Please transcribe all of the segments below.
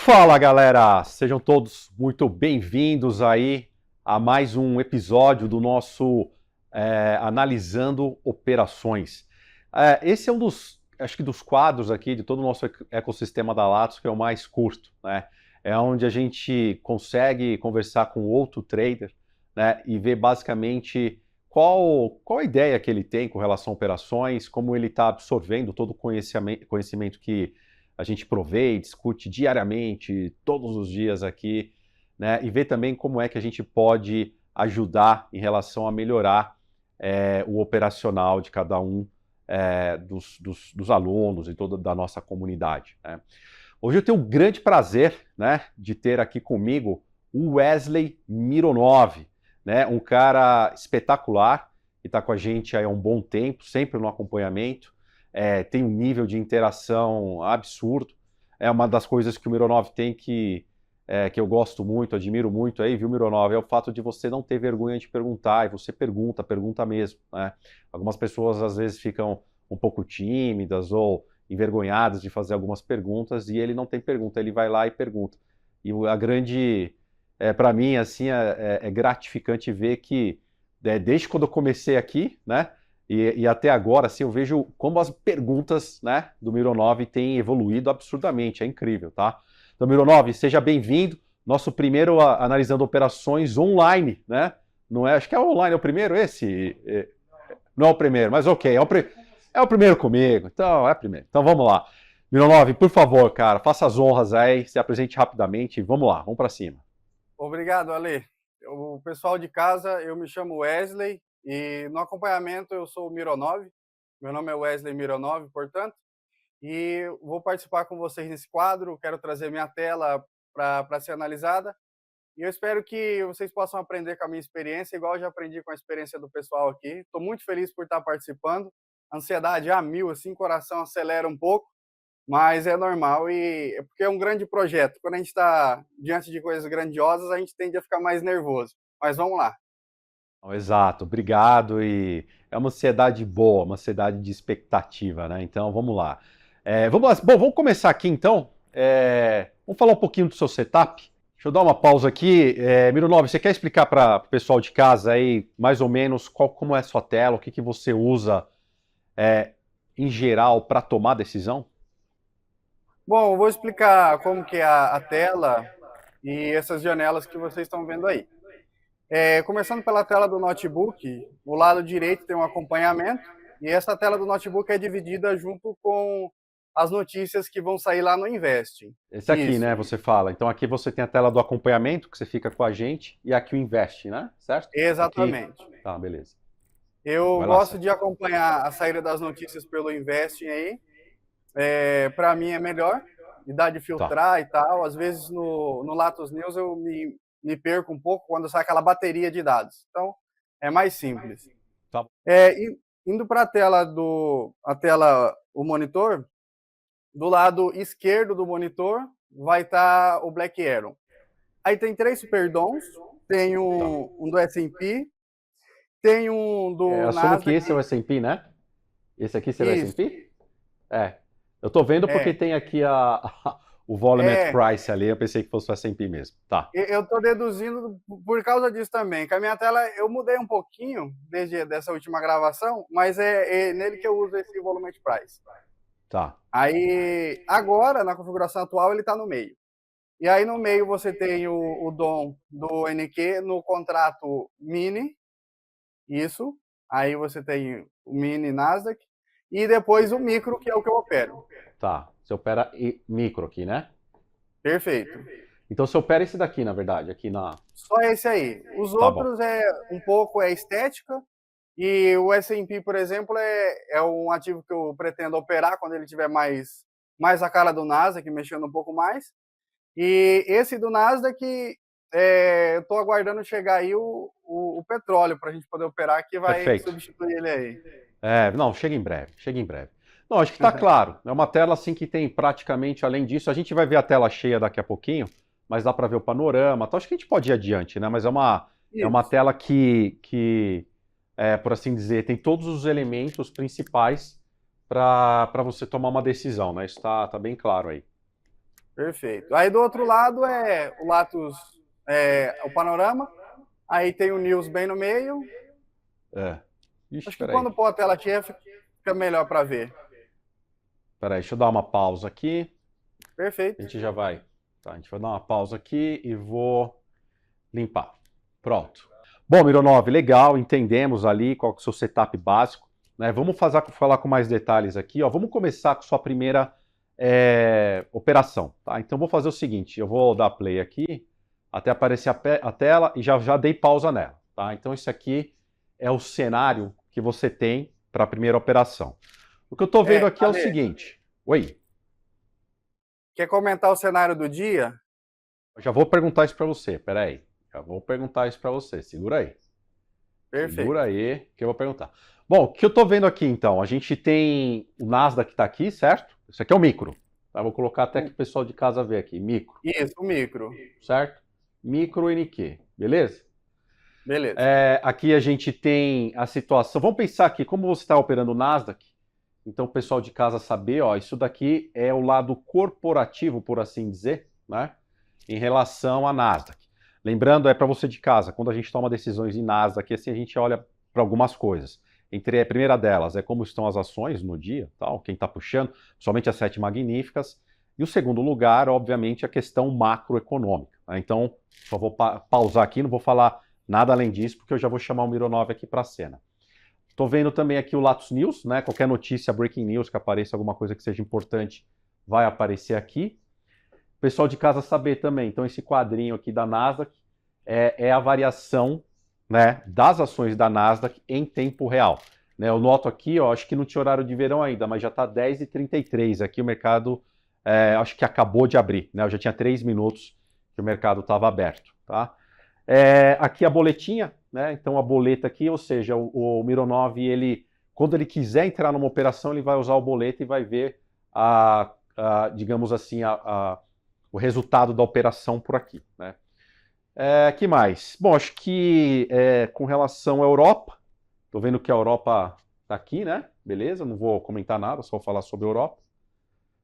Fala galera, sejam todos muito bem-vindos aí a mais um episódio do nosso Analisando Operações. Esse é um dos, acho que dos quadros aqui de todo o nosso ecossistema da Latos que é o mais curto, né? É onde a gente consegue conversar com outro trader, né? E ver basicamente qual a ideia que ele tem com relação a operações, como ele está absorvendo todo o conhecimento que a gente provê e discute diariamente, todos os dias aqui, né? E ver também como é que a gente pode ajudar em relação a melhorar o operacional de cada um dos alunos e toda da nossa comunidade, né? Hoje eu tenho um grande prazer, né, de ter aqui comigo o Wesley Mironov, né, um cara espetacular que está com a gente há um bom tempo, sempre no acompanhamento. Tem um nível de interação absurdo. É uma das coisas que o Mironov tem que eu gosto muito, admiro muito aí, viu, Mironov? É o fato de você não ter vergonha de perguntar, e você pergunta mesmo, né? Algumas pessoas às vezes ficam um pouco tímidas ou envergonhadas de fazer algumas perguntas e ele não tem pergunta, ele vai lá e pergunta. E a grande, para mim, assim, é gratificante ver que desde quando eu comecei aqui, né? E até agora, assim, eu vejo como as perguntas, né, do Mironov têm evoluído absurdamente, é incrível, tá? Então, Mironov, seja bem-vindo. Nosso primeiro analisando operações online, né? Não é, acho que é online, é o primeiro esse? Não é o primeiro, mas ok, é o primeiro comigo, então é o primeiro. Então vamos lá. Mironov, por favor, cara, faça as honras aí, se apresente rapidamente e vamos lá, vamos para cima. Obrigado, Ale. O pessoal de casa, eu me chamo Wesley e no acompanhamento eu sou o Mironov. Meu nome é Wesley Mironov, portanto, e vou participar com vocês nesse quadro. Quero trazer minha tela para ser analisada e eu espero que vocês possam aprender com a minha experiência, igual eu já aprendi com a experiência do pessoal aqui. Estou muito feliz por estar participando. Ansiedade a mil, assim, coração acelera um pouco, mas é normal e é porque é um grande projeto. Quando a gente está diante de coisas grandiosas, a gente tende a ficar mais nervoso. Mas vamos lá. Exato, obrigado. E é uma ansiedade boa, uma ansiedade de expectativa, né? Então vamos lá. Vamos lá. Bom, vamos começar aqui então. Vamos falar um pouquinho do seu setup. Deixa eu dar uma pausa aqui. Mironov, você quer explicar para o pessoal de casa aí mais ou menos como é a sua tela, o que você usa em geral para tomar decisão? Bom, eu vou explicar como que é a tela e essas janelas que vocês estão vendo aí. Começando pela tela do notebook, o lado direito tem um acompanhamento e essa tela do notebook é dividida junto com as notícias que vão sair lá no Invest. Esse aqui, Isso, né, você fala. Então aqui você tem a tela do acompanhamento, que você fica com a gente, e aqui o Invest, né? Certo? Aqui. exatamente. Tá, beleza. Eu Vai lá, gosto Sérgio. de acompanhar a saída das notícias pelo Investing aí. Para mim é melhor, me dá de Tá. filtrar e tal. Às vezes no Latos News eu me perco um pouco quando sai aquela bateria de dados. Então é mais simples. Tá. Indo para o monitor, do lado esquerdo do monitor vai estar o Black Arrow. Aí tem três superdons, tem Tá. um do S&P, tem um do Assumo que Nasdaq. esse é o S&P, né? Esse aqui será o Isso, S&P? É. Eu tô vendo porque é. tem aqui o Volume at É, Price ali, eu pensei que fosse o S&P mesmo. Tá. eu estou deduzindo por causa disso também. Com a minha tela eu mudei um pouquinho desde dessa última gravação, mas é nele que eu uso esse volume de price. Tá. Aí, agora, na configuração atual, ele está no meio. E aí no meio você tem o DOM do NQ no contrato mini, isso. Aí você tem o mini Nasdaq e depois o micro, que é o que eu opero. Tá. Você opera micro aqui, né? Perfeito. Então você opera esse daqui, na verdade, aqui na. Só esse aí. Os Tá bom. outros é um pouco estética. E o S&P, por exemplo, é um ativo que eu pretendo operar quando ele tiver mais a cara do Nasdaq, mexendo um pouco mais. E esse do Nasdaq, eu estou aguardando chegar aí o petróleo para a gente poder operar, que vai Perfeito. substituir ele aí. Não, chega em breve, chega em breve. Não, acho que está claro. É uma tela assim que tem praticamente, além disso, a gente vai ver a tela cheia daqui a pouquinho, mas dá para ver o panorama. Então acho que a gente pode ir adiante, né? Mas é uma Isso. tela que por assim dizer, tem todos os elementos principais para você tomar uma decisão, né? Isso tá bem claro aí. Perfeito. Aí do outro lado é o Latus, o panorama. Aí tem o News bem no meio. Ixi, Acho que peraí. quando pôr a tela cheia fica melhor para ver. Peraí, deixa eu dar uma pausa aqui. A Perfeito. gente já vai. Tá, a gente vai dar uma pausa aqui e vou limpar. Pronto. Bom, Mironov, legal, entendemos ali qual que é o seu setup básico. Né? Vamos falar com mais detalhes aqui. Ó. Vamos começar com sua primeira operação. Tá? Então vou fazer o seguinte: eu vou dar play aqui, até aparecer a tela e já dei pausa nela. Tá? Então esse aqui é o cenário que você tem para a primeira operação. O que eu estou vendo aqui é o Ale, seguinte. Oi. quer comentar o cenário do dia? Eu já vou perguntar isso para você. Peraí. Já vou perguntar isso para você. Segura aí. Perfeito. Segura aí que eu vou perguntar. Bom, o que eu estou vendo aqui então? A gente tem o Nasdaq que está aqui, certo? Isso aqui é o micro. Tá? Vou colocar até que o pessoal de casa vê aqui. Micro, Isso, o micro. certo? Micro NQ, beleza? Beleza. Aqui a gente tem a situação. Vamos pensar aqui, como você está operando o Nasdaq, então o pessoal de casa saber, ó, isso daqui é o lado corporativo, por assim dizer, né? Em relação a Nasdaq. Lembrando, é para você de casa, quando a gente toma decisões em Nasdaq, assim, a gente olha para algumas coisas. Entre a primeira delas é como estão as ações no dia, tal, quem está puxando, somente as 7 magníficas. E o segundo lugar, obviamente, a questão macroeconômica. Né? Então, só vou pausar aqui, não vou falar nada além disso, porque eu já vou chamar o Mironov aqui para a cena. Estou vendo também aqui o Latus News, né? Qualquer notícia, breaking news, que apareça alguma coisa que seja importante, vai aparecer aqui. O pessoal de casa saber também. Então, esse quadrinho aqui da Nasdaq é a variação, né, das ações da Nasdaq em tempo real. Né, eu noto aqui, ó, acho que não tinha horário de verão ainda, mas já está 10h33. Aqui o mercado, acho que acabou de abrir. Né, eu já tinha 3 minutos que o mercado estava aberto. Tá? Aqui a boletinha, né? Então a boleta aqui, ou seja, o Mironov, ele, quando ele quiser entrar numa operação, ele vai usar o boleto e vai ver digamos assim, o resultado da operação por aqui, né? Que mais? Bom, acho que com relação à Europa, estou vendo que a Europa está aqui, né? Beleza, não vou comentar nada, só vou falar sobre a Europa.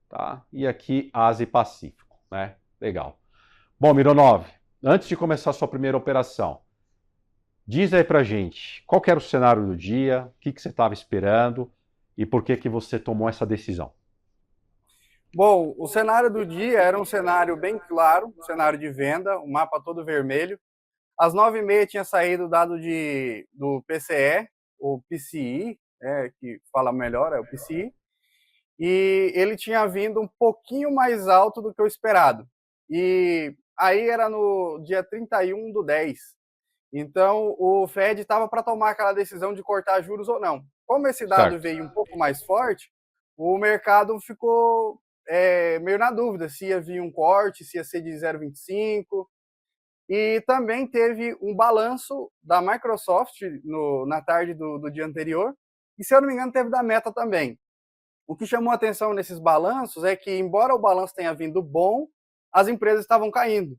Tá? E aqui Ásia e Pacífico, né? Legal. Bom, Mironov, antes de começar a sua primeira operação, diz aí pra gente, qual que era o cenário do dia, o que você estava esperando e por que você tomou essa decisão? Bom, o cenário do dia era um cenário bem claro, um cenário de venda, o mapa todo vermelho. Às 9h30 tinha saído o dado do PCE, ou PCI, que fala melhor, é o PCI, e ele tinha vindo um pouquinho mais alto do que o esperado. E aí era no dia 31/10. Então, o Fed estava para tomar aquela decisão de cortar juros ou não. Como esse dado Certo. veio um pouco mais forte, o mercado ficou meio na dúvida se ia vir um corte, se ia ser de 0,25. E também teve um balanço da Microsoft na tarde do dia anterior, e se eu não me engano teve da Meta também. O que chamou a atenção nesses balanços é que, embora o balanço tenha vindo bom, as empresas estavam caindo.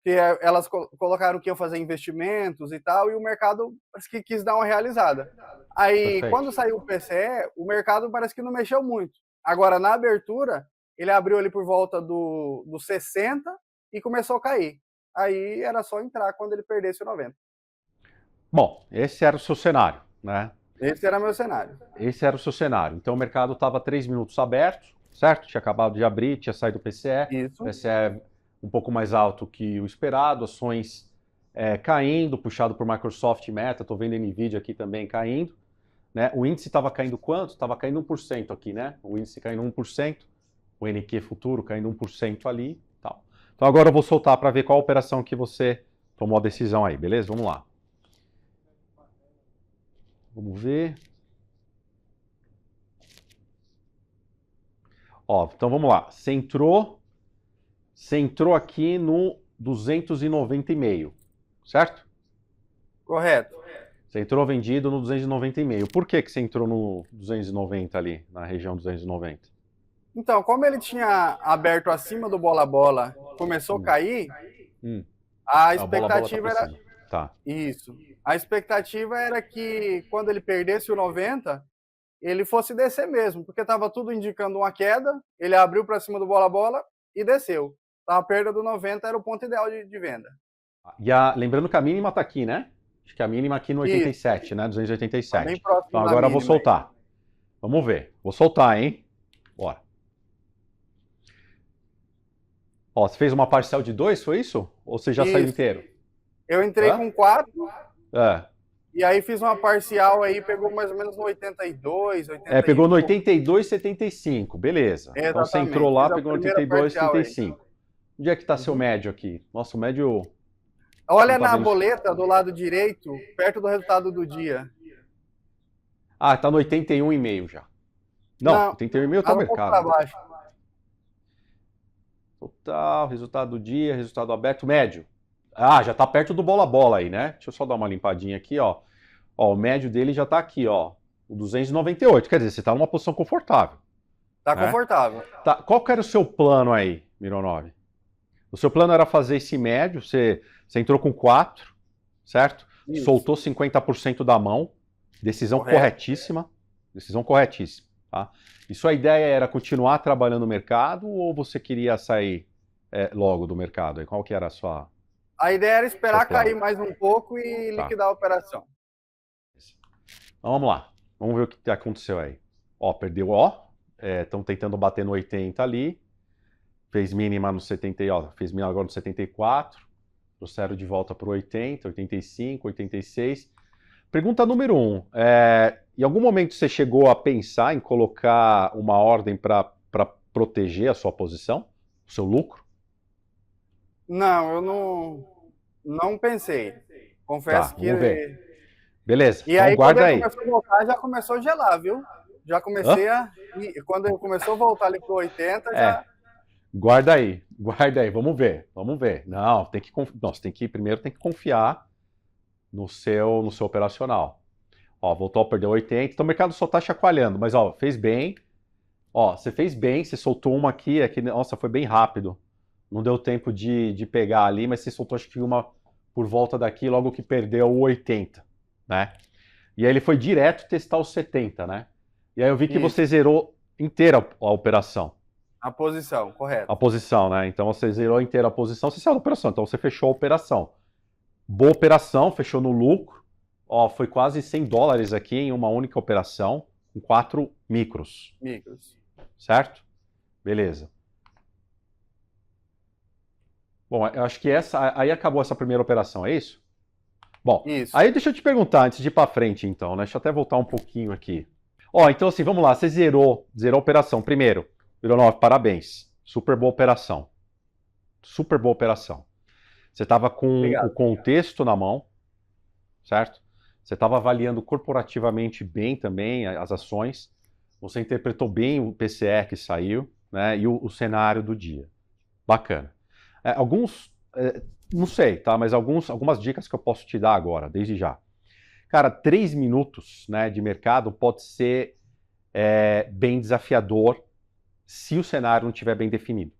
Porque elas colocaram que iam fazer investimentos e tal, e o mercado parece que quis dar uma realizada. Aí, Perfeito. quando saiu o PCE, o mercado parece que não mexeu muito. Agora, na abertura, ele abriu ali por volta do 60 e começou a cair. Aí era só entrar quando ele perdesse o 90. Bom, esse era o seu cenário, né? Esse era meu cenário. Esse era o seu cenário. Então o mercado estava 3 minutos aberto, certo? Tinha acabado de abrir, tinha saído o PCE. Isso. PCE um pouco mais alto que o esperado, ações caindo, puxado por Microsoft e Meta. Estou vendo Nvidia aqui também caindo. Né? O índice estava caindo quanto? Estava caindo 1% aqui, né? O índice caindo 1%, o NQ futuro caindo 1% ali. Tal. Então agora eu vou soltar para ver qual operação que você tomou a decisão aí, beleza? Vamos lá. Vamos ver. Ó, então vamos lá. Você entrou aqui no 290,5, certo? Correto. Você entrou vendido no 290,5. Por que você entrou no 290 ali, na região 290? Então, como ele tinha aberto acima do bola-bola, começou a cair, a A bola tá expectativa para era cima. Tá. isso. A expectativa era que quando ele perdesse o 90, ele fosse descer mesmo, porque estava tudo indicando uma queda, ele abriu para cima do bola-bola e desceu. Então a perda do 90 era o ponto ideal de venda. E lembrando que a mínima está aqui, né? Acho que a mínima aqui no 87, né? Tá bem 287. próximo Então da agora eu vou mínima aí. soltar. Vamos ver. Vou soltar, hein? Bora. Ó, você fez uma parcial de 2, foi isso? Ou você já saiu Isso. inteiro? Eu entrei Hã? com 4 É. e aí fiz uma parcial aí, pegou mais ou menos no 82, 81. Pegou no 82,75, beleza. Então você entrou Exatamente, lá, fiz a pegou no primeira parcial aí. 82,75. Onde é que está seu médio aqui? Nossa, o médio... Olha Não tá na vendo. boleta do lado direito, perto do resultado do dia. Ah, tá no 81,5 já. Não, 81,5 tá o um pouco para mercado. baixo. Total, resultado do dia, resultado aberto, médio. Ah, já tá perto do bola-bola aí, né? Deixa eu só dar uma limpadinha aqui, ó. Ó, o médio dele já tá aqui, ó. O 298. Quer dizer, você tá numa posição confortável. Tá né? confortável. Tá. Qual que era o seu plano aí, Mironov? O seu plano era fazer esse médio, você entrou com 4, certo? Isso. Soltou 50% da mão. Decisão Correto. corretíssima. Decisão corretíssima. Tá? E sua ideia era continuar trabalhando no mercado ou você queria sair logo do mercado? E qual que era a sua... A ideia era esperar Seu plano. cair mais um pouco e liquidar a operação. Então vamos lá. Vamos ver o que aconteceu aí. Ó, perdeu ó. Estão tentando bater no 80 ali. Fez mínima no 70, ó, fez mínima agora no 74. Trouxeram de volta para o 80, 85, 86. Pergunta número 1. Em algum momento você chegou a pensar em colocar uma ordem para proteger a sua posição, o seu lucro? Não, eu não pensei. Confesso Tá, que... vamos ver. Beleza, E então aí, guarda quando aí. ele começou a voltar, já começou a gelar, viu? Já comecei a... E quando ele começou a voltar ali pro 80, já... Guarda aí, vamos ver. Não, primeiro tem que confiar no seu operacional. Ó, voltou a perder 80, então o mercado só tá chacoalhando, mas ó, fez bem. Ó, você fez bem, você soltou uma aqui, nossa, foi bem rápido. Não deu tempo de pegar ali, mas você soltou acho que uma por volta daqui, logo que perdeu o 80, né? E aí ele foi direto testar os 70, né? E aí eu vi que você zerou inteira a operação. A posição, correto. A posição, né? Então você zerou inteira a posição, você saiu da operação, então você fechou a operação. Boa operação, fechou no lucro. Ó, foi quase $100 aqui em uma única operação, com 4 micros. Certo? Beleza. Bom, eu acho que aí acabou essa primeira operação, é isso? Bom, Isso. Aí deixa eu te perguntar, antes de ir para frente então, né? Deixa eu até voltar um pouquinho aqui. Ó, então assim, vamos lá, você zerou a operação. Primeiro, Mironov, parabéns. Super boa operação. Super boa operação. Você estava com Obrigado. O contexto na mão, certo? Você estava avaliando corporativamente bem também as ações. Você interpretou bem o PCE que saiu, né? E o cenário do dia. Bacana. Não sei, tá? Mas algumas dicas que eu posso te dar agora, desde já. Cara, 3 minutos, né, de mercado pode ser bem desafiador se o cenário não estiver bem definido.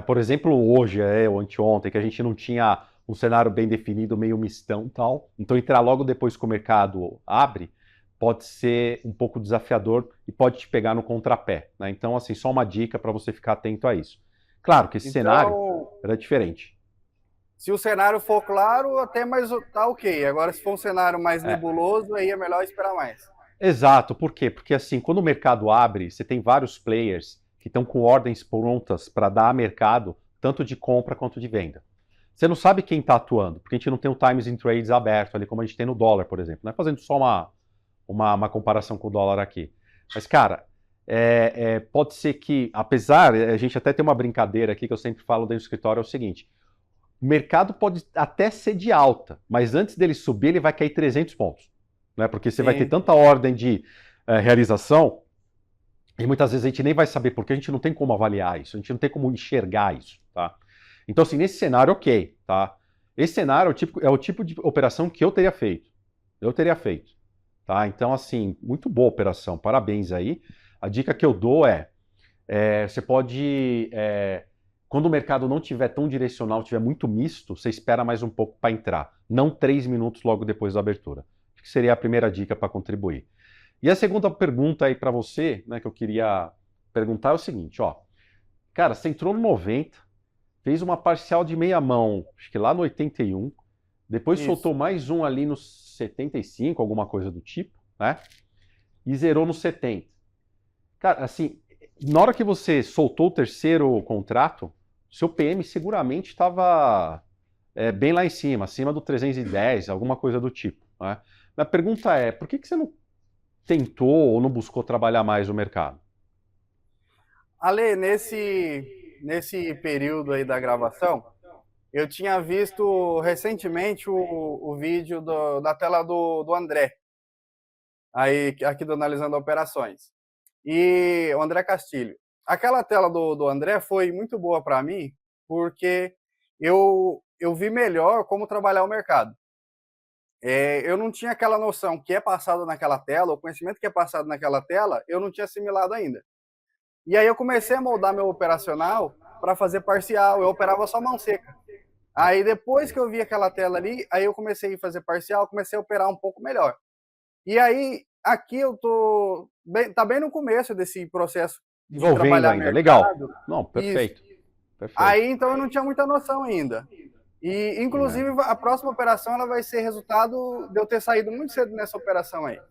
Por exemplo, hoje ou anteontem, que a gente não tinha um cenário bem definido, meio mistão e tal. Então, entrar logo depois que o mercado abre pode ser um pouco desafiador e pode te pegar no contrapé, né? Então, assim, só uma dica para você ficar atento a isso. Claro que esse cenário era diferente. Se o cenário for claro, até mais tá ok. Agora, se for um cenário mais nebuloso, aí é melhor esperar mais. Exato, por quê? Porque assim, quando o mercado abre, você tem vários players que estão com ordens prontas para dar a mercado, tanto de compra quanto de venda. Você não sabe quem está atuando, porque a gente não tem o Times in Trades aberto ali, como a gente tem no dólar, por exemplo. Não é fazendo só uma comparação com o dólar aqui. Mas, cara, pode ser que, apesar, a gente até tem uma brincadeira aqui que eu sempre falo dentro do escritório, é o seguinte: o mercado pode até ser de alta, mas antes dele subir, ele vai cair 300 pontos. Né? Porque você vai ter tanta ordem de realização, e muitas vezes a gente nem vai saber, porque a gente não tem como avaliar isso, a gente não tem como enxergar isso, tá? Então, assim, nesse cenário, ok, tá? Esse cenário é o tipo de operação que eu teria feito. Tá? Então, assim, muito boa operação, parabéns aí. A dica que eu dou você pode, quando o mercado não tiver tão direcional, tiver muito misto, você espera mais um pouco para entrar, não 3 minutos logo depois da abertura. Acho que seria a primeira dica para contribuir. E a segunda pergunta aí para você, né, que eu queria perguntar é o seguinte, ó. Cara, você entrou no 90, fez uma parcial de meia mão, acho que lá no 81, depois Isso. soltou mais um ali no 75, alguma coisa do tipo, né? E zerou no 70. Cara, assim, na hora que você soltou o terceiro contrato, seu PM seguramente estava bem lá em cima, acima do 310, alguma coisa do tipo, né? A pergunta é, por que que você não tentou ou não buscou trabalhar mais no mercado? Ale, nesse período aí da gravação, eu tinha visto recentemente o vídeo da tela do André, aí aqui do Analisando Operações. E o André Castilho. Aquela tela do André foi muito boa para mim, porque eu vi melhor como trabalhar o mercado. Eu não tinha aquela noção que é passado naquela tela, o conhecimento que é passado naquela tela, eu não tinha assimilado ainda. E aí eu comecei a moldar meu operacional para fazer parcial, eu operava só mão seca. Aí depois que eu vi aquela tela ali, aí eu comecei a fazer parcial, comecei a operar um pouco melhor. E aí aqui eu tô bem, tá bem no começo desse processo de Desenvolvendo trabalhar ainda, legal. mercado. Não, Isso. perfeito, perfeito. Aí então eu não tinha muita noção ainda. E É. inclusive a próxima operação ela vai ser resultado de eu ter saído muito cedo nessa operação aí.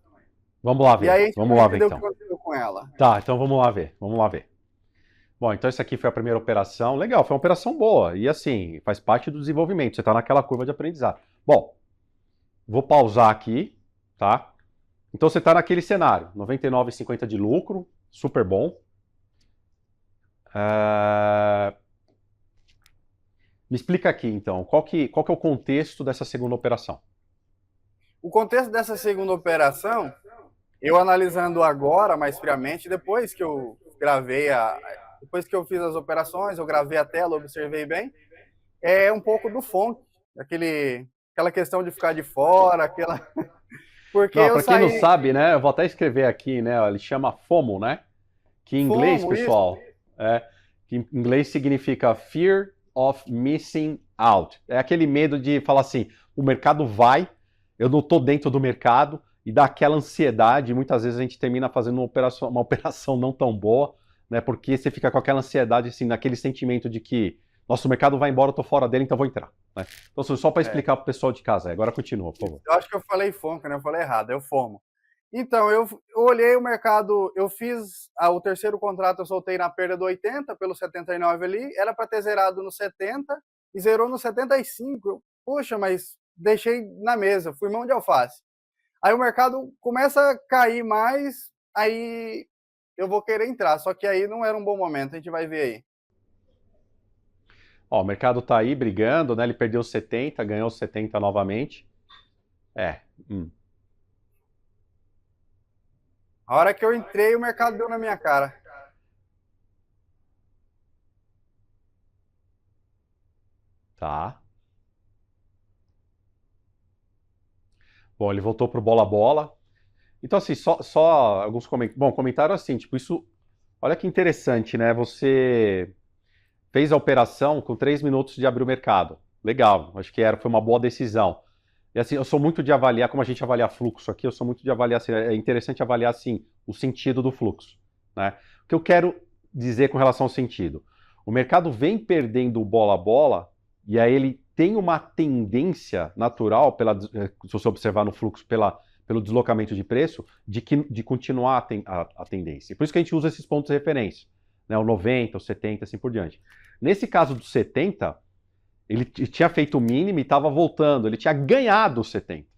E aí a gente Vamos vai lá ver entender o que então. aconteceu com ela. Tá, então vamos lá ver, vamos lá ver. Bom, então essa aqui foi a primeira operação. Legal, foi uma operação boa. E assim, faz parte do desenvolvimento. Você está naquela curva de aprendizado. Bom, vou pausar aqui, tá? Então você está naquele cenário, 99,50 de lucro, super bom. Me explica aqui então, qual que é o contexto dessa segunda operação? O contexto dessa segunda operação, eu analisando agora mais friamente, depois que eu gravei depois que eu fiz as operações, eu gravei a tela, observei bem, é um pouco do funk, aquela questão de ficar de fora, aquela porque Não, eu para quem não saí sabe, né, eu vou até escrever aqui, né, ele chama FOMO, né? Que em inglês, fomo isso, pessoal, que em inglês significa Fear of Missing Out. É aquele medo de falar assim, o mercado vai, eu não estou dentro do mercado, e dá aquela ansiedade, muitas vezes a gente termina fazendo uma operação não tão boa, né? Porque você fica com aquela ansiedade, assim, naquele sentimento de que, nosso mercado vai embora, eu tô fora dele, então vou entrar. Né? Então, só para é, explicar para o pessoal de casa, agora continua, por favor. eu acho que eu falei fonca, né? Eu falei errado, é o fomo. Então, eu olhei o mercado, eu fiz o terceiro contrato, eu soltei na perda do 80 pelo 79 ali, era para ter zerado no 70 e zerou no 75. Poxa, mas deixei na mesa, fui mão de alface. Aí o mercado começa a cair mais, aí eu vou querer entrar, só que aí não era um bom momento, a gente vai ver aí. Ó, o mercado tá aí brigando, né? Ele perdeu 70, ganhou 70 novamente. É. A hora que eu entrei, o mercado deu na minha cara. Tá. Bom, ele voltou pro bola a bola. Então, assim, só alguns comentários. Bom, comentário assim, tipo, isso. Olha que interessante, né? Você fez a operação com 3 minutos de abrir o mercado. Legal, acho que foi uma boa decisão. E assim, eu sou muito de avaliar, como a gente avalia fluxo aqui, eu sou muito de avaliar, assim, é interessante avaliar, assim, o sentido do fluxo, né? O que eu quero dizer com relação ao sentido? O mercado vem perdendo bola a bola, e aí ele tem uma tendência natural, se você observar no fluxo, pelo deslocamento de preço, de continuar a tendência. Por isso que a gente usa esses pontos de referência, né? O 90, o 70, assim por diante. Nesse caso do 70, ele tinha feito o mínimo e estava voltando, ele tinha ganhado o 70.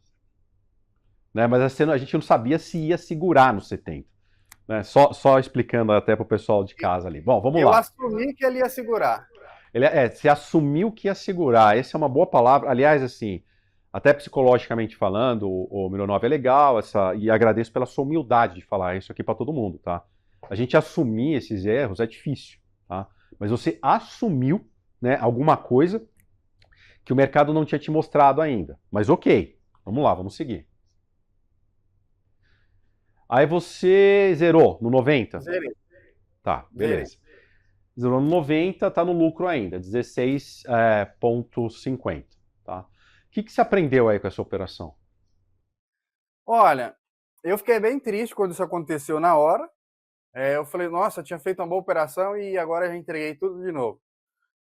Né? Mas a gente não sabia se ia segurar no 70. Né? Só explicando até para o pessoal de casa ali. Bom, vamos Eu lá. assumi que ele ia segurar. Se assumiu que ia segurar. Essa é uma boa palavra. Aliás, assim, até psicologicamente falando, o Mironov é legal, e agradeço pela sua humildade de falar isso aqui para todo mundo, tá? A gente assumir esses erros é difícil, tá? Mas você assumiu, né, alguma coisa que o mercado não tinha te mostrado ainda. Mas ok, vamos lá, vamos seguir. Aí você zerou no 90. Zerei, Tá, zerei. beleza. Zerou no 90, tá no lucro ainda, 16,50. Tá? O que você aprendeu aí com essa operação? Olha, eu fiquei bem triste quando isso aconteceu na hora, Eu falei, nossa, eu tinha feito uma boa operação e agora já entreguei tudo de novo.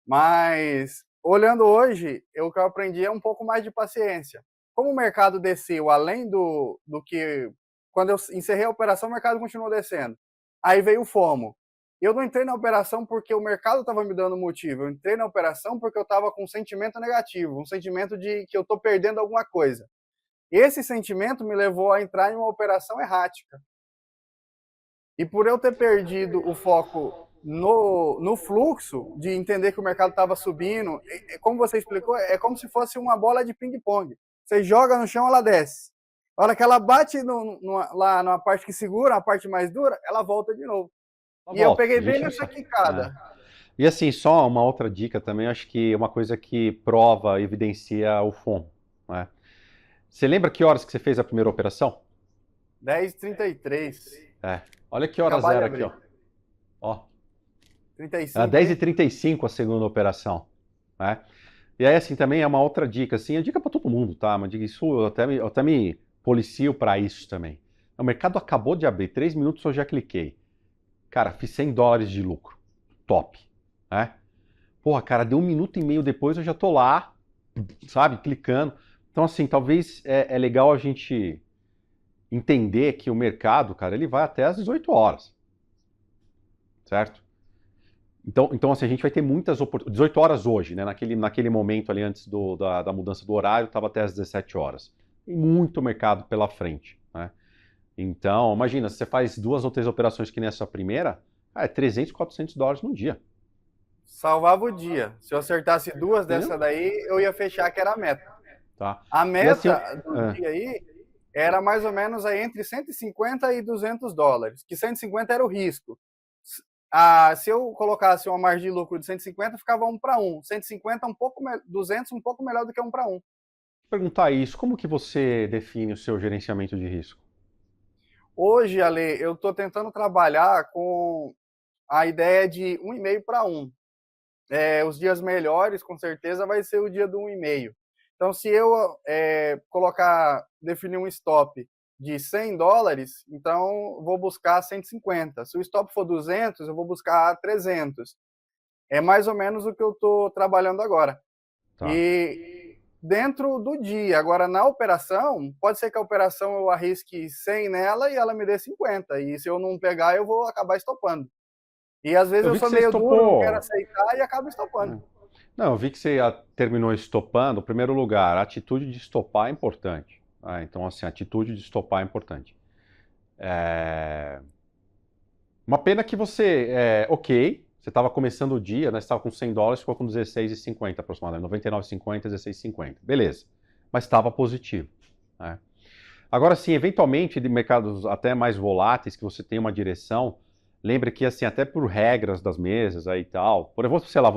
Mas, olhando hoje, o que eu aprendi é um pouco mais de paciência. Como o mercado desceu além do que... Quando eu encerrei a operação, o mercado continuou descendo. Aí veio o FOMO. Eu não entrei na operação porque o mercado estava me dando motivo. Eu entrei na operação porque eu estava com um sentimento negativo, um sentimento de que eu estou perdendo alguma coisa. Esse sentimento me levou a entrar em uma operação errática. E por eu ter perdido o foco no fluxo, de entender que o mercado estava subindo, como você explicou, é como se fosse uma bola de ping-pong. Você joga no chão, ela desce. A hora que ela bate lá na parte que segura, a parte mais dura, ela volta de novo. Ela E eu volta, peguei a gente bem não nessa sabe. quicada. E assim, só uma outra dica também, acho que uma coisa que prova, evidencia o FOMO, né? Você lembra que horas que você fez a primeira operação? 10h33. É. Olha que horas Acabar de era aqui, abrir. ó. Ó. Era 35 aí? 10h35 a segunda operação, né? E aí, assim, também é uma outra dica, assim, é dica para todo mundo, tá? Uma dica, isso eu até me policio para isso também. O mercado acabou de abrir, 3 minutos eu já cliquei. Cara, fiz $100 de lucro. Top, né? Porra, cara, deu 1 minuto e meio depois eu já tô lá, sabe, clicando. Então, assim, talvez é legal a gente entender que o mercado, cara, ele vai até às 18 horas, certo? Então assim, a gente vai ter muitas oportunidades. 18 horas hoje, né? Naquele momento ali antes da mudança do horário, estava até às 17 horas. Tem muito mercado pela frente, né? Então, imagina, se você faz 2 ou 3 operações que nessa primeira, é $300, $400 no dia. Salvava o dia. Se eu acertasse duas Entendeu? dessa daí, eu ia fechar, que era a meta. Tá? A E assim, meta do dia aí era mais ou menos aí entre 150 e $200, que 150 era o risco. Se eu colocasse uma margem de lucro de 150, ficava 1 para 1. 150 um pouco 200 um pouco melhor do que 1 para 1. perguntar isso, como que você define o seu gerenciamento de risco? Hoje, Ale, eu estou tentando trabalhar com a ideia de 1,5 para 1. Os dias melhores, com certeza, vai ser o dia do 1,5. Então, se eu definir um stop de $100, então vou buscar 150. Se o stop for 200, eu vou buscar 300. É mais ou menos o que eu estou trabalhando agora. Tá. E dentro do dia, agora na operação, pode ser que a operação eu arrisque 100 nela e ela me dê 50. E se eu não pegar, eu vou acabar estopando. E às vezes Eu eu vi que sou você meio duro, não quero estopou. aceitar e acabo estopando. Não, eu vi que você terminou estopando. Em primeiro lugar, a atitude de estopar é importante. Então, assim, a atitude de estopar é importante. É... Uma pena que você, ok, você estava começando o dia, né? Você estava com $100, ficou com 16,50 aproximadamente, 99,50, 16,50. Beleza, mas estava positivo, né? Agora sim, eventualmente, de mercados até mais voláteis, que você tem uma direção, lembre que, assim, até por regras das mesas aí e tal, por exemplo, sei lá,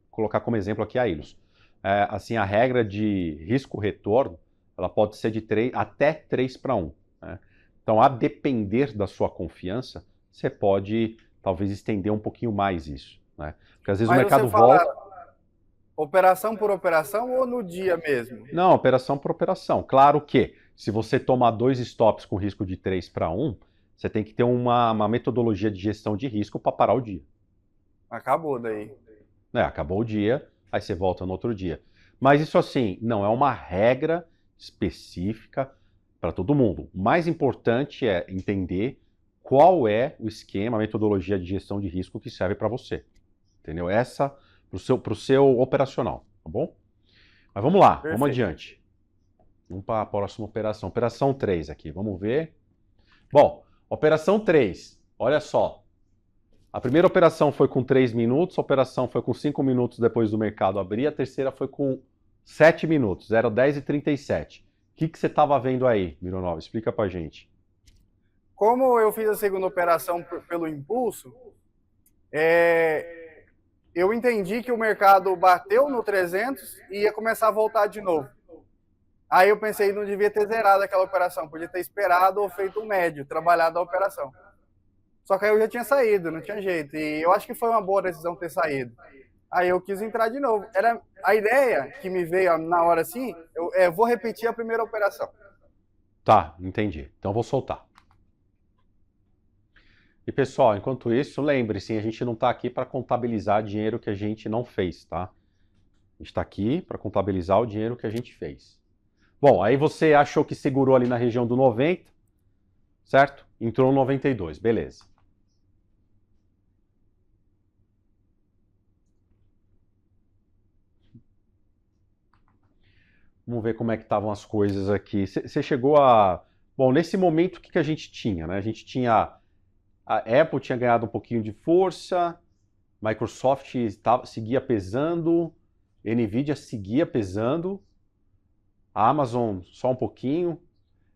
colocar como exemplo aqui a Ilus. Assim, a regra de risco-retorno, ela pode ser de 3, até 3 para 1, né? Então, a depender da sua confiança, você pode, talvez, estender um pouquinho mais isso, né? Porque às vezes o Mas você mercado fala volta. operação por operação ou no dia mesmo? Não, operação por operação. Claro que, se você tomar 2 stops com risco de 3 para 1, você tem que ter uma metodologia de gestão de risco para parar o dia. Acabou daí. Acabou o dia, aí você volta no outro dia. Mas isso, assim, não é uma regra específica para todo mundo. O mais importante é entender qual é o esquema, a metodologia de gestão de risco que serve para você. Entendeu? Essa para o seu operacional, tá bom? Mas vamos lá, vamos Perfeito. adiante. Vamos para a próxima operação. Operação 3 aqui, vamos ver. Bom, operação 3, olha só. A primeira operação foi com 3 minutos, a operação foi com 5 minutos depois do mercado abrir, a terceira foi com 7 minutos, 0,10:37. O que você estava vendo aí, Mironov? Explica pra gente. Como eu fiz a segunda operação pelo impulso, eu entendi que o mercado bateu no 300 e ia começar a voltar de novo. Aí eu pensei, não devia ter zerado aquela operação, podia ter esperado ou feito um médio, trabalhado a operação. Só que aí eu já tinha saído, não tinha jeito. E eu acho que foi uma boa decisão ter saído. Aí eu quis entrar de novo. Era a ideia que me veio na hora assim, eu vou repetir a primeira operação. Tá, entendi. Então vou soltar. E pessoal, enquanto isso, lembre-se, a gente não está aqui para contabilizar dinheiro que a gente não fez, tá? A gente está aqui para contabilizar o dinheiro que a gente fez. Bom, aí você achou que segurou ali na região do 90, certo? Entrou no 92, beleza. Vamos ver como é que estavam as coisas aqui. Você chegou a... Bom, nesse momento, o que a gente tinha, né? A gente tinha... A Apple tinha ganhado um pouquinho de força, Microsoft seguia pesando, Nvidia seguia pesando, a Amazon só um pouquinho.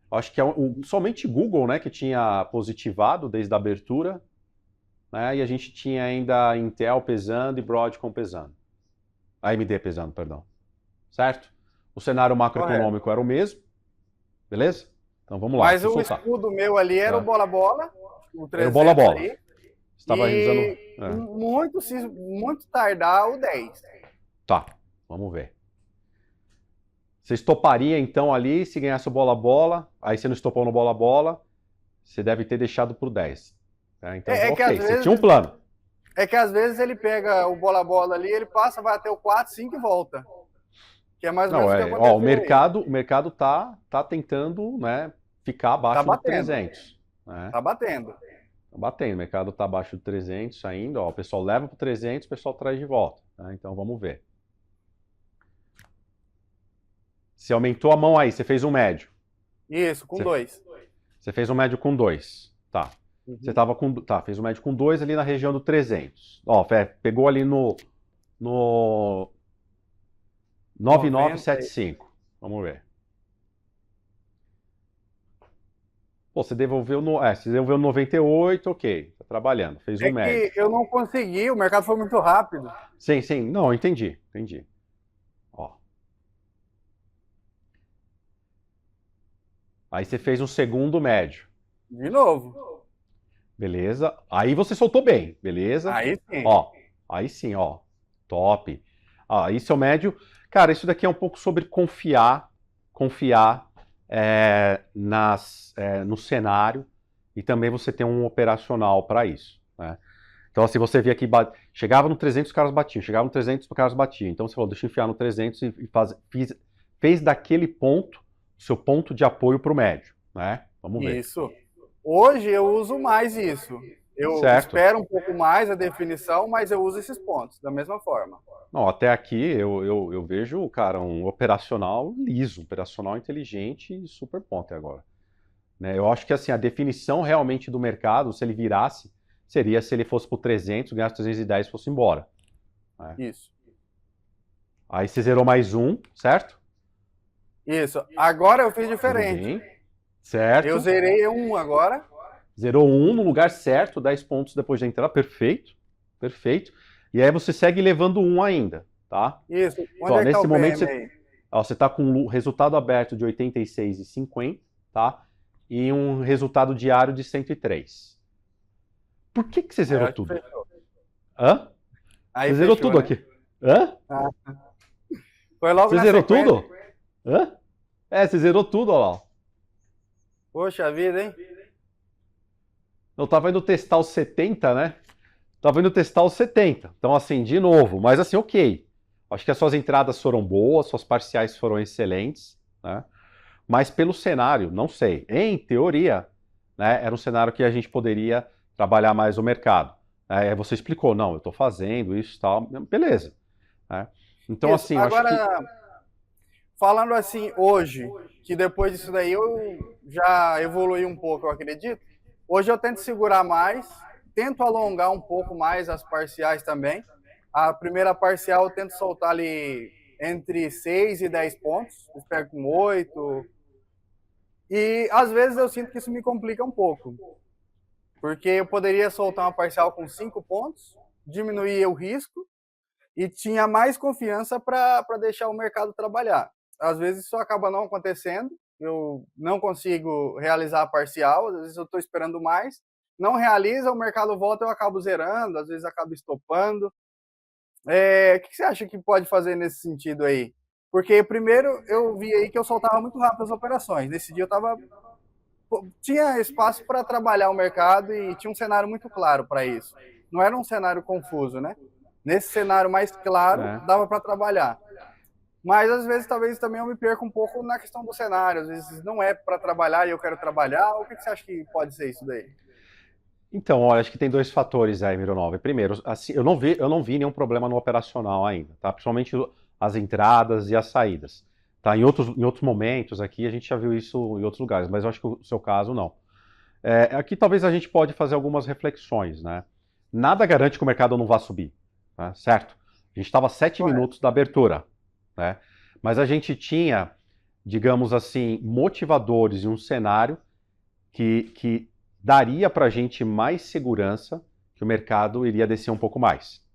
Acho que somente Google, né, que tinha positivado desde a abertura, né? E a gente tinha ainda Intel pesando e Broadcom pesando. A AMD pesando, perdão. Certo? O cenário Correto. macroeconômico era o mesmo, beleza? Então vamos lá, Mas deixa eu o soltar. escudo meu ali era o É. bola-bola, o Era o 300 bola-bola. ali, Estava usando. e muito tardar o 10. Tá, vamos ver. Você estoparia então ali, se ganhasse o bola-bola, aí você não estopou no bola-bola, você deve ter deixado pro 10. Tá? Então, É, é que às ok, você tinha um vezes plano. é que às vezes ele pega o bola-bola ali, ele passa, vai até o 4, 5 e volta. Que é mais ou Não, menos o que ó, o aconteceu aí. mercado tá tentando, né, ficar Tá abaixo do batendo, 300, né? tá batendo. Tá batendo, o mercado tá abaixo do 300 ainda, ó, o pessoal leva pro 300, o pessoal traz de volta, né? Então vamos ver. Você aumentou a mão aí, você fez um médio. Isso, com Você, 2. você fez um médio com 2, tá. Você Uhum. tava com, tá, fez um médio com 2 ali na região do 300. Ó, pegou ali no 90. 9975. Vamos ver. Pô, você devolveu 98, ok. Tá trabalhando, fez um É médio. que eu não consegui, o mercado foi muito rápido. Sim, sim, não, entendi. Ó. Aí você fez um segundo médio. De novo. Beleza? Aí você soltou bem, beleza? Aí sim. Ó, aí sim, ó. Top. Ah, isso é o médio. Cara, isso daqui é um pouco sobre confiar no cenário e também você tem um operacional para isso, né? Então, assim, você via que chegava no 300, os caras batiam, chegava no 300, os caras batiam. Então, você falou, deixa eu enfiar no 300 e fez daquele ponto o seu ponto de apoio para o médio, né? Vamos ver. Isso. Hoje eu uso mais isso. Eu Certo. espero um pouco mais a definição, mas eu uso esses pontos da mesma forma. Não, até aqui eu vejo, cara, um operacional liso, um operacional inteligente e super bom até agora. Né? Eu acho que assim, a definição realmente do mercado, se ele virasse, seria se ele fosse para 300, ganhasse 310 e fosse embora. Né? Isso. Aí você zerou mais um, certo? Isso. Agora eu fiz Tudo diferente. bem. Eu Certo. zerei um agora. Zerou um no lugar certo, 10 pontos depois de entrar, perfeito. Perfeito. E aí você segue levando um ainda, tá? Isso. Então, Onde ó, é que tá nesse o momento PM você, aí? ó, você tá com um resultado aberto de 86,50, tá? E um resultado diário de 103. Por que você Aí eu zerou acho que tudo? fechou. Hã? Aí Você zerou fechou, tudo né? aqui. Hã? Ah, foi logo Você na zerou sequência. tudo? Hã? É, você zerou tudo, ó lá. Poxa vida, hein? Eu tava indo testar os 70, né? Tava indo testar os 70. Então, assim, de novo, mas assim, ok. Acho que as suas entradas foram boas, suas parciais foram excelentes, né? Mas pelo cenário, não sei. Em teoria, né, era um cenário que a gente poderia trabalhar mais o mercado. Você explicou, não, eu estou fazendo isso e tal, beleza. Né? Então, Isso. assim, eu acho que. Agora, falando assim, hoje, que depois disso daí eu já evolui um pouco, eu acredito. Hoje eu tento segurar mais, tento alongar um pouco mais as parciais também. A primeira parcial eu tento soltar ali entre 6 e 10 pontos, espero com 8. E às vezes eu sinto que isso me complica um pouco, porque eu poderia soltar uma parcial com 5 pontos, diminuir o risco e tinha mais confiança para deixar o mercado trabalhar. Às vezes isso acaba não acontecendo, eu não consigo realizar a parcial, às vezes eu estou esperando mais, não realiza, o mercado volta, eu acabo zerando, às vezes acabo estopando. O que você acha que pode fazer nesse sentido aí? Porque primeiro eu vi aí que eu soltava muito rápido as operações, nesse dia eu estava tinha espaço para trabalhar o mercado e tinha um cenário muito claro para isso. Não era um cenário confuso, né? Nesse cenário mais claro, É. dava para trabalhar. Mas às vezes, talvez também eu me perca um pouco na questão do cenário. Às vezes não é para trabalhar e eu quero trabalhar. O que você acha que pode ser isso daí? Então, olha, acho que tem dois fatores aí, Mironov. Primeiro, assim, eu não vi nenhum problema no operacional ainda, tá? Principalmente as entradas e as saídas. Tá? Em outros momentos aqui, a gente já viu isso em outros lugares, mas eu acho que o seu caso não. Aqui talvez a gente pode fazer algumas reflexões, né? Nada garante que o mercado não vá subir, né? Certo? A gente estava a 7 Correto. minutos da abertura, né? Mas a gente tinha, digamos assim, motivadores e um cenário que daria para a gente mais segurança que o mercado iria descer um pouco mais,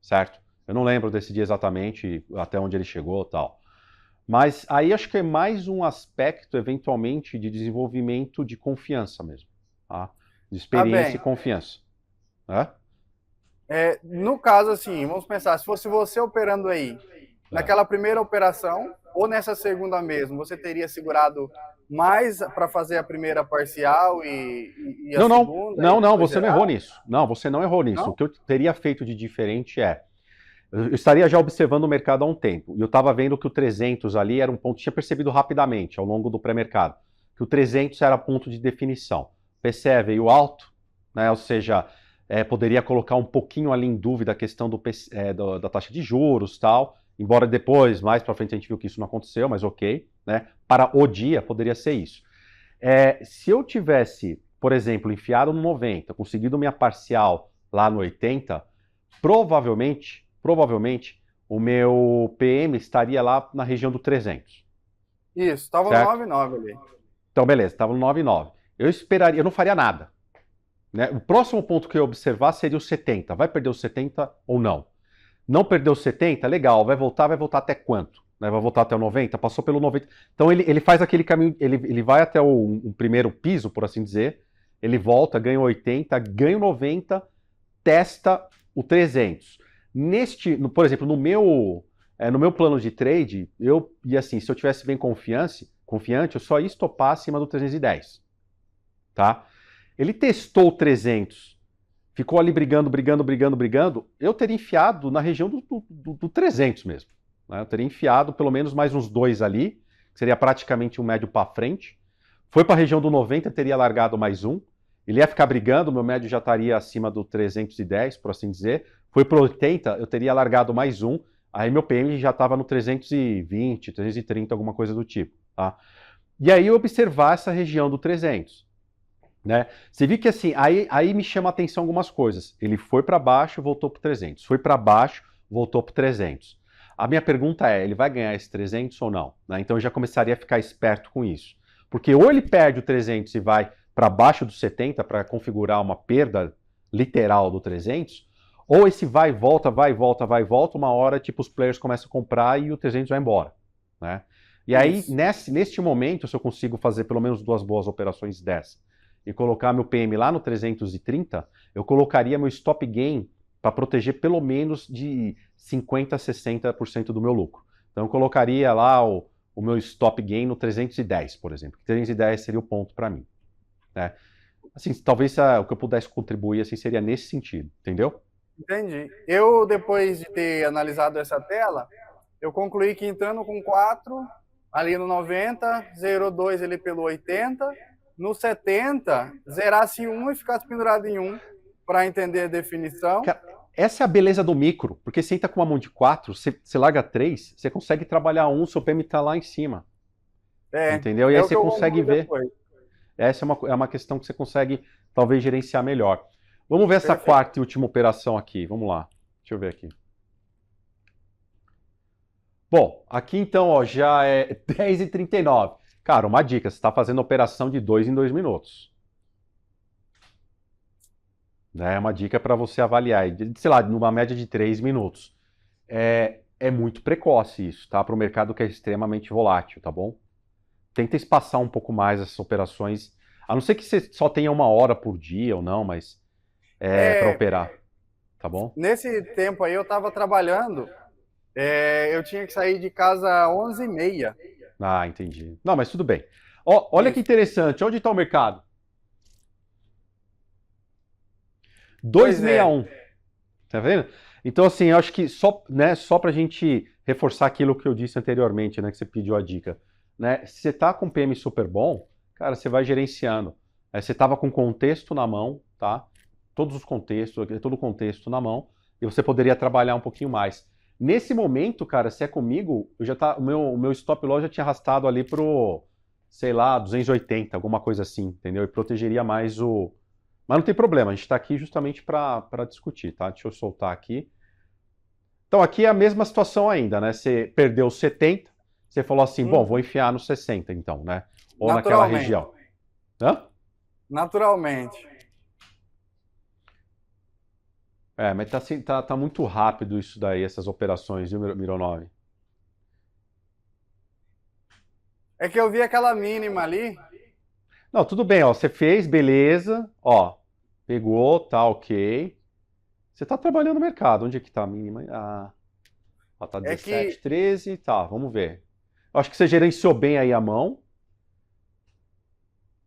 certo? Eu não lembro desse dia exatamente, até onde ele chegou e tal. Mas aí acho que é mais um aspecto, eventualmente, de desenvolvimento de confiança mesmo, tá? De Tá experiência e bem. confiança, né? No caso, assim, vamos pensar, se fosse você operando aí, É. naquela primeira operação ou nessa segunda mesmo, você teria segurado mais para fazer a primeira parcial e a Não, não, segunda e não, não, depois você não zerar? errou nisso. Não, você não errou nisso. O Não? que eu teria feito de diferente eu estaria já observando o mercado há um tempo, e eu estava vendo que o 300 ali era um ponto, tinha percebido rapidamente, ao longo do pré-mercado, que o 300 era ponto de definição. O PCE veio alto, né, ou seja, poderia colocar um pouquinho ali em dúvida a questão da taxa de juros tal, embora depois, mais para frente, a gente viu que isso não aconteceu, mas ok, né, para o dia poderia ser isso. Se eu tivesse, por exemplo, enfiado no 90, conseguido minha parcial lá no 80, provavelmente, o meu PM estaria lá na região do 300, Isso, estava no certo? 99 ali. Então, beleza, estava no 99. Eu não faria nada, né? O próximo ponto que eu ia observar seria o 70. Vai perder o 70 ou não? Não perdeu o 70? Legal. Vai voltar até quanto? Né? Vai voltar até o 90? Passou pelo 90. Então ele faz aquele caminho, ele vai até o primeiro piso, por assim dizer, ele volta, ganha o 80, ganha o 90, testa o 300. Por exemplo, no meu plano de trade, assim, se eu tivesse bem confiante, eu só ia estopar acima do 310, tá? Ele testou o 300, ficou ali brigando, eu teria enfiado na região do 300 mesmo, né? Eu teria enfiado pelo menos mais uns dois ali, que seria praticamente um médio para frente. Foi para a região do 90, teria largado mais um. Ele ia ficar brigando, meu médio já estaria acima do 310, por assim dizer. Foi para 80, eu teria largado mais um. Aí meu PM já estava no 320, 330, alguma coisa do tipo. Tá? E aí eu observar essa região do 300. Né? Você viu que assim, aí me chama a atenção algumas coisas. Ele foi para baixo, voltou para 300. Foi para baixo, voltou para 300. A minha pergunta ele vai ganhar esse 300 ou não? Né? Então eu já começaria a ficar esperto com isso. Porque ou ele perde o 300 e vai para baixo do 70 para configurar uma perda literal do 300, ou esse vai e volta, uma hora tipo os players começam a comprar e o 300 vai embora. Né? E aí, Isso. neste momento, se eu consigo fazer pelo menos duas boas operações dessa, e colocar meu PM lá no 330, eu colocaria meu stop gain para proteger pelo menos de 50% a 60% do meu lucro. Então eu colocaria lá o meu stop gain no 310, por exemplo. 310 seria o ponto para mim. Né? Assim, talvez o que eu pudesse contribuir assim, seria nesse sentido, entendeu? Entendi. Eu, depois de ter analisado essa tela, eu concluí que entrando com 4 ali no 90, zerou 2 ali pelo 80, no 70, zerasse um e ficasse pendurado em um para entender a definição. Cara, essa é a beleza do micro, porque você entra com uma mão de 4, você larga 3, você consegue trabalhar um, seu PM está lá em cima. Entendeu? E É aí o que você eu consegue concluí ver. depois. Essa é uma questão que você consegue talvez gerenciar melhor. Vamos ver essa Perfeito. quarta e última operação aqui. Vamos lá. Deixa eu ver aqui. Bom, aqui então ó, já é 10h39. Cara, uma dica: você está fazendo operação de 2 em 2 minutos. Né? É uma dica para você avaliar, sei lá, numa média de 3 minutos. É muito precoce isso, tá? Para o mercado que é extremamente volátil, tá bom? Tenta espaçar um pouco mais essas operações, a não ser que você só tenha uma hora por dia ou não, mas para É, operar, tá bom? nesse tempo aí eu estava trabalhando, eu tinha que sair de casa às 11h30. Ah, entendi. Não, mas tudo bem. Ó, olha que Isso. interessante, onde está o mercado? Pois é. 261, tá vendo? Então, assim, eu acho que só para a gente reforçar aquilo que eu disse anteriormente, né, que você pediu a dica, né? Se você tá com PM super bom, cara, você vai gerenciando. Você tava com contexto na mão, tá? Todos os contextos, todo o contexto na mão, e você poderia trabalhar um pouquinho mais. Nesse momento, cara, se é comigo, o meu stop loss já tinha arrastado ali pro, sei lá, 280, alguma coisa assim, entendeu? E protegeria mais o. Mas não tem problema, a gente está aqui justamente para discutir, tá? Deixa eu soltar aqui. Então aqui é a mesma situação ainda, né? Você perdeu 70, você falou assim, bom, vou Uhum. enfiar no 60 então, né? Ou naquela Naturalmente. região. Hã? Naturalmente. Mas tá, assim, tá muito rápido isso daí, essas operações, viu, Mironov? É que eu vi aquela mínima ali. Não, tudo bem, ó, você fez, beleza, ó, pegou, tá ok. Você tá trabalhando no mercado, onde é que tá a mínima? Ah, ó, tá É que 17, 13, tá, vamos ver. Eu acho que você gerenciou bem aí a mão,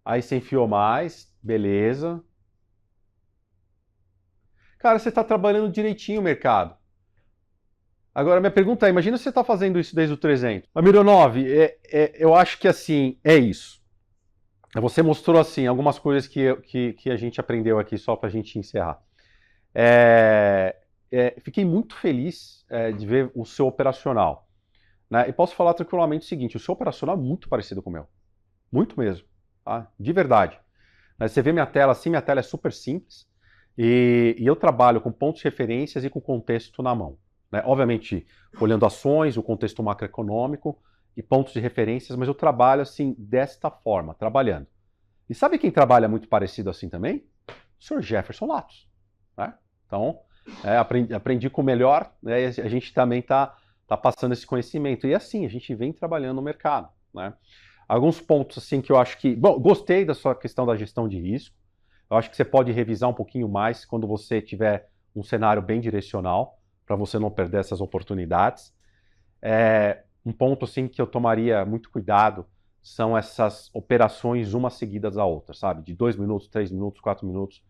aí você enfiou mais, beleza. Cara, você tá trabalhando direitinho o mercado. Agora, minha pergunta é, imagina você tá fazendo isso desde o 300. Mas, Mironov, eu acho que assim, é isso. Você mostrou assim algumas coisas que a gente aprendeu aqui só para a gente encerrar. Fiquei muito feliz de ver o seu operacional. Né? E posso falar tranquilamente o seguinte: o seu operacional é muito parecido com o meu. Muito mesmo. Tá? De verdade. Você vê minha tela assim, minha tela é super simples. E eu trabalho com pontos de referências e com contexto na mão. Né? Obviamente, olhando ações, o contexto macroeconômico e pontos de referências, mas eu trabalho assim, desta forma, trabalhando. E sabe quem trabalha muito parecido assim também? O Sr. Jefferson Latos. Né? Então, aprendi com o melhor, né? E a gente também tá passando esse conhecimento. E assim, a gente vem trabalhando no mercado. Né? Alguns pontos assim que eu acho que. Bom, gostei da sua questão da gestão de risco. Eu acho que você pode revisar um pouquinho mais quando você tiver um cenário bem direcional, para você não perder essas oportunidades. Um ponto assim que eu tomaria muito cuidado são essas operações uma seguidas da outra, sabe? De 2 minutos, 3 minutos, 4 minutos.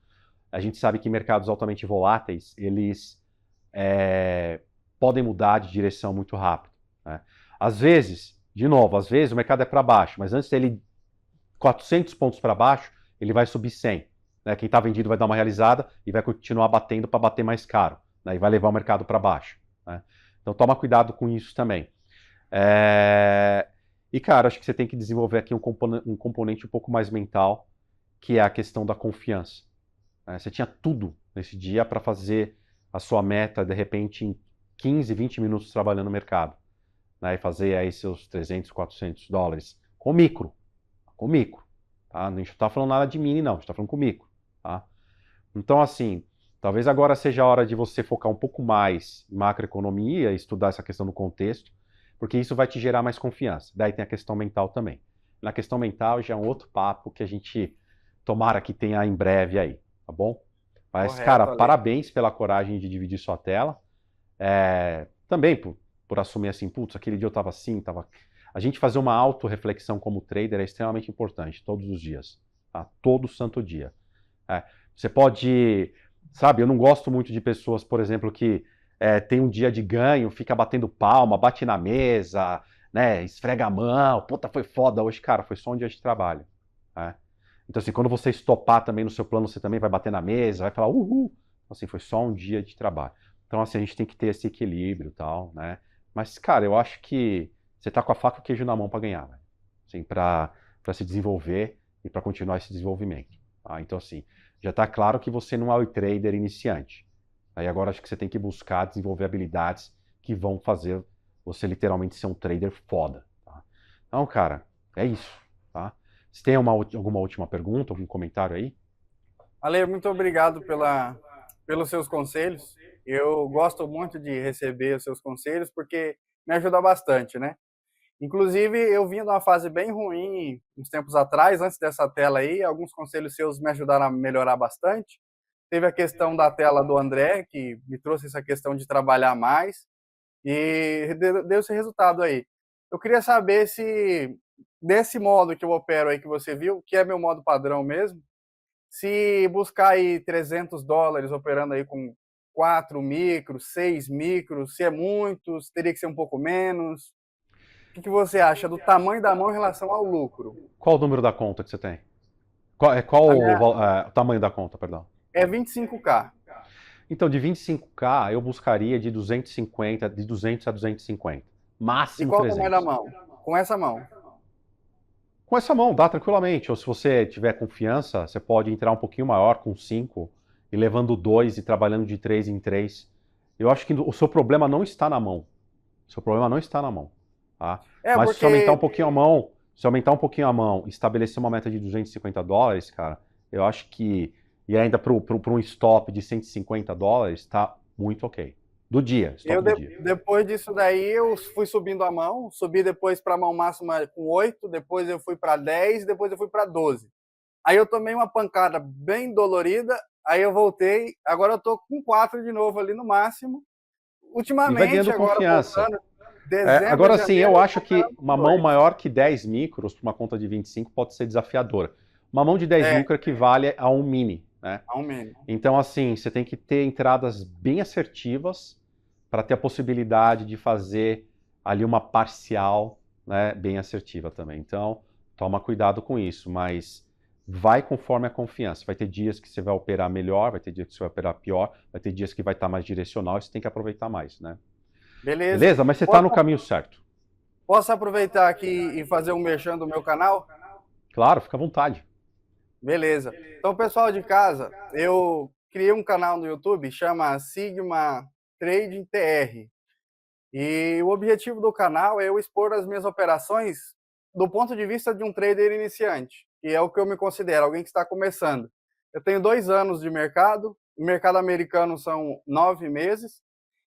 A gente sabe que mercados altamente voláteis, eles podem mudar de direção muito rápido. Né? Às vezes, de novo, às vezes o mercado é para baixo, mas antes dele 400 pontos para baixo, ele vai subir 100. Né? Quem está vendido vai dar uma realizada e vai continuar batendo para bater mais caro. Né? E vai levar o mercado para baixo. Né? Então toma cuidado com isso também. E, cara, acho que você tem que desenvolver aqui um componente um pouco mais mental, que é a questão da confiança. Você tinha tudo nesse dia para fazer a sua meta, de repente, em 15, 20 minutos trabalhando no mercado. Né? E fazer aí seus 300, 400 dólares com micro. Com micro. Tá? A gente não está falando nada de mini, não. A gente está falando com micro. Tá? Então, assim, talvez agora seja a hora de você focar um pouco mais em macroeconomia, estudar essa questão do contexto, porque isso vai te gerar mais confiança. Daí tem a questão mental também. Na questão mental já é um outro papo que a gente tomara que tenha em breve aí, tá bom? Mas, cara, correto, Ale. parabéns pela coragem de dividir sua tela. Também por assumir assim, putz, aquele dia eu tava assim, tava. A gente fazer uma autorreflexão como trader é extremamente importante, todos os dias. Tá? Todo santo dia. Você pode. Sabe, eu não gosto muito de pessoas, por exemplo, que tem um dia de ganho, fica batendo palma, bate na mesa, né, esfrega a mão, puta, foi foda hoje, cara, foi só um dia de trabalho. Né? Então, assim, quando você estopar também no seu plano, você também vai bater na mesa, vai falar, uhul. Assim, foi só um dia de trabalho. Então, assim, a gente tem que ter esse equilíbrio e tal, né? Mas, cara, eu acho que você tá com a faca e o queijo na mão para ganhar, né? Assim, para se desenvolver e para continuar esse desenvolvimento. Tá? Então, assim, já está claro que você não é o trader iniciante. Aí agora acho que você tem que buscar desenvolver habilidades que vão fazer você literalmente ser um trader foda. Tá? Então, cara, é isso. Tá? Você tem alguma última pergunta, algum comentário aí? Ale, muito obrigado pelos seus conselhos. Eu gosto muito de receber os seus conselhos porque me ajuda bastante, né? Inclusive, eu vim de uma fase bem ruim uns tempos atrás, antes dessa tela aí. Alguns conselhos seus me ajudaram a melhorar bastante. Teve a questão da tela do André, que me trouxe essa questão de trabalhar mais e deu esse resultado aí. Eu queria saber se desse modo que eu opero aí que você viu, que é meu modo padrão mesmo, se buscar aí $300 operando aí com 4 micros, 6 micros, se é muito, se teria que ser um pouco menos. O que você acha do tamanho da mão em relação ao lucro? Qual o número da conta que você tem? Qual A o, minha o tamanho da conta, perdão? é 25K. Então, de 25K, eu buscaria de 250, de 200 a 250. E Máximo qual o tamanho da 300. mão? Com essa mão. Com essa mão, dá tranquilamente. Ou se você tiver confiança, você pode entrar um pouquinho maior com 5 e levando 2 e trabalhando de 3 em 3. Eu acho que o seu problema não está na mão. O seu problema não está na mão. Tá? É, Mas se você aumentar porque um pouquinho a mão, se aumentar um pouquinho a mão e estabelecer uma meta de $250, cara, eu acho que, e ainda para um stop de $150, está muito ok. Do dia, stop do dia. depois disso daí eu fui subindo a mão, subi depois para a mão máxima com 8, depois eu fui para 10, depois eu fui para 12. Aí eu tomei uma pancada bem dolorida, aí eu voltei, agora eu tô com 4 de novo ali no máximo. E vai Ultimamente, ganhando agora confiança. voltando, dezembro, Agora sim, janeiro, eu eu acho tô que operando uma com mão 2. maior que 10 micros para uma conta de 25 pode ser desafiadora. Uma mão de 10 É, micros equivale a um mini, né? ao mínimo. Então, assim, você tem que ter entradas bem assertivas para ter a possibilidade de fazer ali uma parcial, né, bem assertiva também. Então, toma cuidado com isso, mas vai conforme a confiança. Vai ter dias que você vai operar melhor, vai ter dias que você vai operar pior, vai ter dias que vai estar mais direcional e você tem que aproveitar mais, né? Beleza. Beleza? Mas você está Posso, no caminho certo. posso aproveitar aqui e fazer um merchan do meu canal? Claro, fica à vontade. Beleza. Então, pessoal de casa, eu criei um canal no YouTube, chama Sigma Trading TR. E o objetivo do canal é eu expor as minhas operações do ponto de vista de um trader iniciante, que é o que eu me considero, alguém que está começando. Eu tenho 2 anos de mercado, o mercado americano são 9 meses,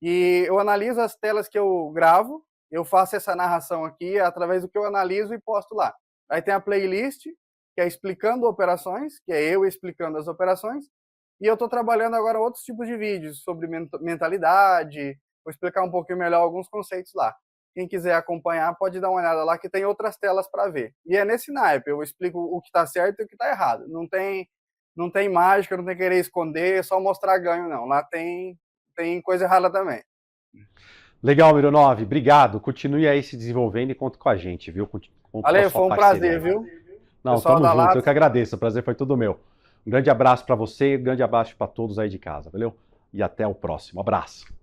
e eu analiso as telas que eu gravo, eu faço essa narração aqui através do que eu analiso e posto lá. Aí tem a playlist, que é explicando operações, que é eu explicando as operações, e eu estou trabalhando agora outros tipos de vídeos sobre mentalidade, vou explicar um pouquinho melhor alguns conceitos lá. Quem quiser acompanhar pode dar uma olhada lá que tem outras telas para ver. E é nesse naipe, eu explico o que está certo e o que está errado. Não tem mágica, não tem querer esconder, só mostrar ganho não. Lá tem coisa errada também. Legal, Mironov, obrigado. Continue aí se desenvolvendo e conta com a gente, viu? Conto com a Ale, sua foi um parceria prazer, aí. viu? Não, Pessoal tamo da junto. Eu Lato, que agradeço. O prazer foi todo meu. Um grande abraço para você, um grande abraço para todos aí de casa, valeu? E até o próximo. Abraço.